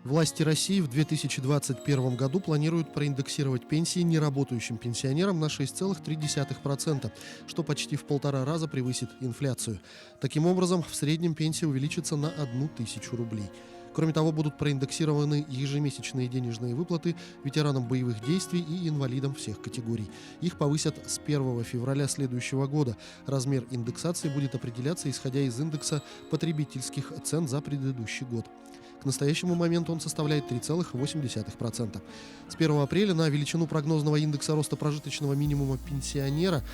Власти России в 2021 году планируют проиндексировать пенсии неработающим пенсионерам на 6,3%, что почти в 1,5 раза превысит инфляцию. Таким образом, в среднем пенсия увеличится на 1000 рублей. Кроме того, будут проиндексированы ежемесячные денежные выплаты ветеранам боевых действий и инвалидам всех категорий. Их повысят с 1 февраля следующего года. Размер индексации будет определяться, исходя из индекса потребительских цен за предыдущий год. К настоящему моменту он составляет 3,8%. С 1 апреля на величину прогнозного индекса роста прожиточного минимума пенсионера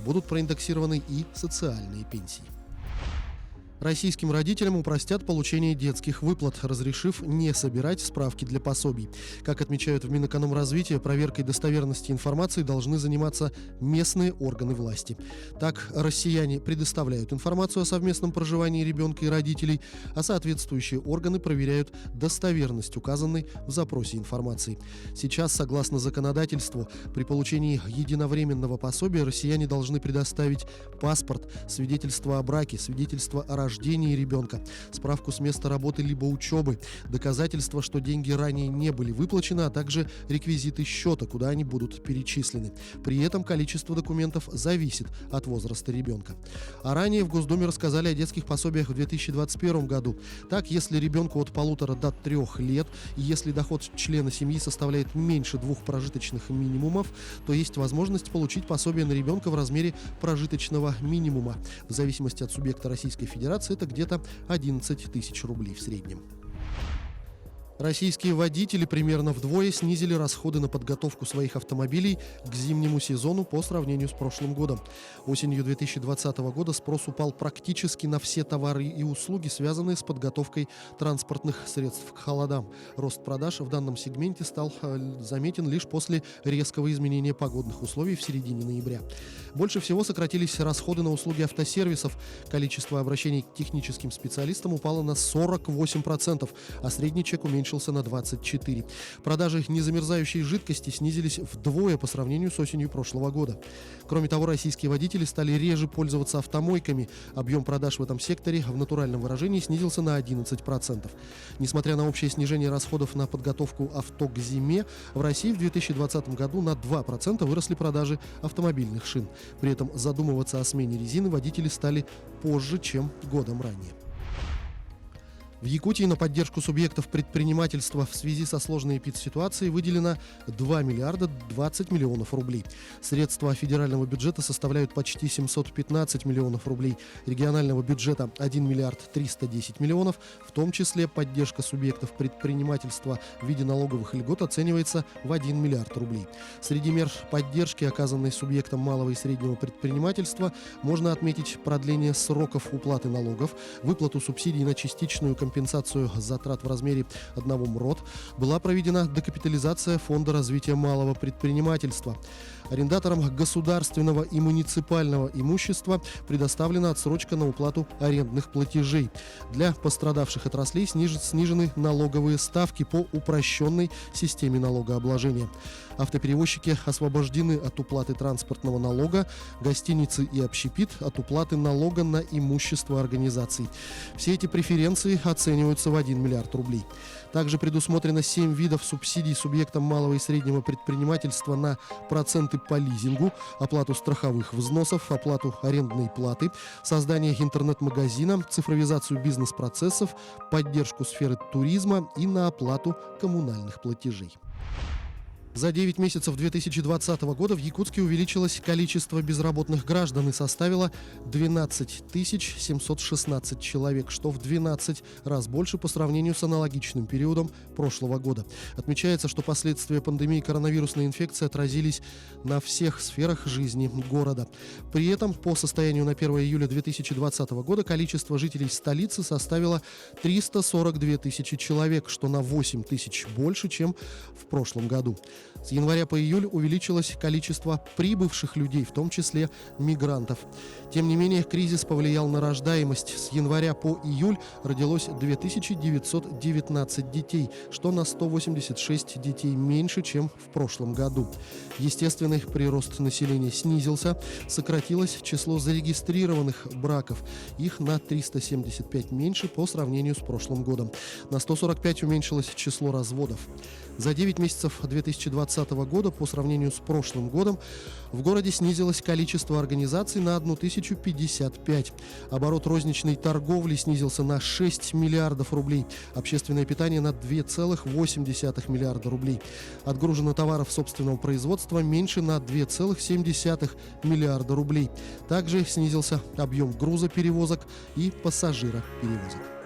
будут проиндексированы и социальные пенсии. Российским родителям упростят получение детских выплат, разрешив не собирать справки для пособий. Как отмечают в Минэкономразвития, проверкой достоверности информации должны заниматься местные органы власти. Так, россияне предоставляют информацию о совместном проживании ребенка и родителей, а соответствующие органы проверяют достоверность указанной в запросе информации. Сейчас, согласно законодательству, при получении единовременного пособия россияне должны предоставить паспорт, свидетельство о браке, свидетельство о рождении ребенка, справку с места работы либо учебы, доказательства, что деньги ранее не были выплачены, а также реквизиты счета, куда они будут перечислены. При этом количество документов зависит от возраста ребенка. А ранее в Госдуме рассказали о детских пособиях в 2021 году. Так, если ребенку от 1,5 до 3 лет и если доход члена семьи составляет меньше 2 прожиточных минимумов, то есть возможность получить пособие на ребенка в размере прожиточного минимума. В зависимости от субъекта Российской Федерации это где-то 11 тысяч рублей в среднем. Российские водители примерно вдвое снизили расходы на подготовку своих автомобилей к зимнему сезону по сравнению с прошлым годом. Осенью 2020 года спрос упал практически на все товары и услуги, связанные с подготовкой транспортных средств к холодам. Рост продаж в данном сегменте стал заметен лишь после резкого изменения погодных условий в середине ноября. Больше всего сократились расходы на услуги автосервисов. Количество обращений к техническим специалистам упало на 48%, а средний чек уменьшился на 24%. Продажи незамерзающей жидкости снизились вдвое по сравнению с осенью прошлого года. Кроме того, российские водители стали реже пользоваться автомойками. Объем продаж в этом секторе в натуральном выражении снизился на 11%. Несмотря на общее снижение расходов на подготовку авто к зиме, в России в 2020 году на 2% выросли продажи автомобильных шин. При этом задумываться о смене резины водители стали позже, чем годом ранее. В Якутии на поддержку субъектов предпринимательства в связи со сложной эпидситуацией выделено 2 миллиарда 20 миллионов рублей. Средства федерального бюджета составляют почти 715 миллионов рублей, регионального бюджета 1 миллиард 310 миллионов, в том числе поддержка субъектов предпринимательства в виде налоговых льгот оценивается в 1 миллиард рублей. Среди мер поддержки, оказанной субъектам малого и среднего предпринимательства, можно отметить продление сроков уплаты налогов, выплату субсидий на частичную компенсацию затрат в размере 1 МРОТ, была проведена декапитализация Фонда развития малого предпринимательства. Арендаторам государственного и муниципального имущества предоставлена отсрочка на уплату арендных платежей. Для пострадавших отраслей снижены налоговые ставки по упрощенной системе налогообложения. Автоперевозчики освобождены от уплаты транспортного налога, гостиницы и общепит от уплаты налога на имущество организаций. Все эти преференции оцениваются в 1 миллиард рублей. Также предусмотрено 7 видов субсидий субъектам малого и среднего предпринимательства на проценты по лизингу, оплату страховых взносов, оплату арендной платы, создание интернет-магазина, цифровизацию бизнес-процессов, поддержку сферы туризма и на оплату коммунальных платежей. За 9 месяцев 2020 года в Якутске увеличилось количество безработных граждан и составило 12 716 человек, что в 12 раз больше по сравнению с аналогичным периодом прошлого года. Отмечается, что последствия пандемии коронавирусной инфекции отразились на всех сферах жизни города. При этом по состоянию на 1 июля 2020 года количество жителей столицы составило 342 тысячи человек, что на 8 тысяч больше, чем в прошлом году. С января по июль увеличилось количество прибывших людей, в том числе мигрантов. Тем не менее, кризис повлиял на рождаемость. С января по июль родилось 2919 детей, что на 186 детей меньше, чем в прошлом году. Естественный прирост населения снизился, сократилось число зарегистрированных браков. Их на 375 меньше по сравнению с прошлым годом. На 145 уменьшилось число разводов. За 9 месяцев 2020 года по сравнению с прошлым годом в городе снизилось количество организаций на 1055. Оборот розничной торговли снизился на 6 миллиардов рублей. Общественное питание на 2,8 миллиарда рублей. Отгружено товаров собственного производства меньше на 2,7 миллиарда рублей. Также снизился объем грузоперевозок и пассажироперевозок.